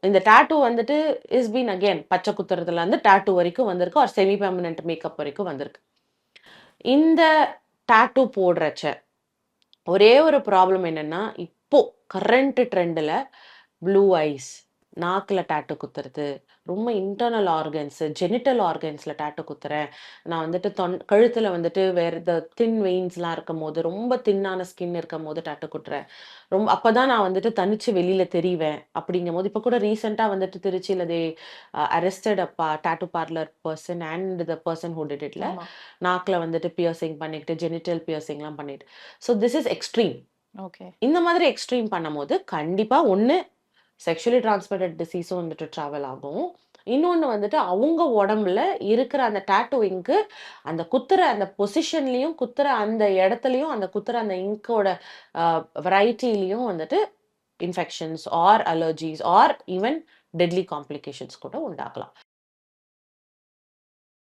இந்த டாட்டூ வந்துட்டு is been again பச்சை குத்துறதுலேருந்து டாட்டூ வரைக்கும் வந்திருக்கு. ஒரு செமி பெர்மனன்ட் மேக்கப் வரைக்கும் வந்திருக்கு. இந்த டாட்டூ போடுறச்ச ஒரே ஒரு ப்ராப்ளம் என்னன்னா, இப்போ கரண்ட் ட்ரெண்டுல ப்ளூ ஐஸ், நாக்குல டாட்டூ குத்துறது, ரொம்ப இன்டர்னல் ஆர்கன்ஸ், ஜெனிட்டல் ஆர்கன்ஸ்ல டாட்டூ குத்துறேன். நான் வந்துட்டு கழுத்துல வந்துட்டு வேற இந்த தின் வெயின்ஸ்லாம் இருக்கும்போது, ரொம்ப தின்னான ஸ்கின் இருக்கும்போது டாட்டூ குத்துறேன். அப்பதான் நான் வந்துட்டு தனிச்சு வெளியில தெரிவேன். அப்படிங்கும்போது இப்ப கூட ரீசென்ட்டா வந்துட்டு திருச்சியில arrested tattoo parlour person and the person who did இட்ல. ஆமா. நாக்குல வந்துட்டு பியர்சிங் பண்ணிக்கிட்டு, ஜெனிட்டல் பியர்சிங்லாம் பண்ணிட்டு. So this is extreme. Okay. இந்த மாதிரி எக்ஸ்ட்ரீம் பண்ணும்போது, கண்டிப்பா ஒண்ணு செக்சுவலி டிரான்ஸ்மிட்டட் டிசீஸும் வந்துட்டு ட்ராவல் ஆகும். இன்னொன்னு வந்துட்டு அவங்க உடம்புல இருக்கிற அந்த டாட்டூயிங்க்கு அந்த குத்துற அந்த பொசிஷன்லயும், குத்துற அந்த இடத்துலயும், அந்த குத்துற அந்த இங்க்கோட அ வெரைட்டிலயும் வந்துட்டு infections or allergies or even deadly complications கூட உண்டாகலாம்.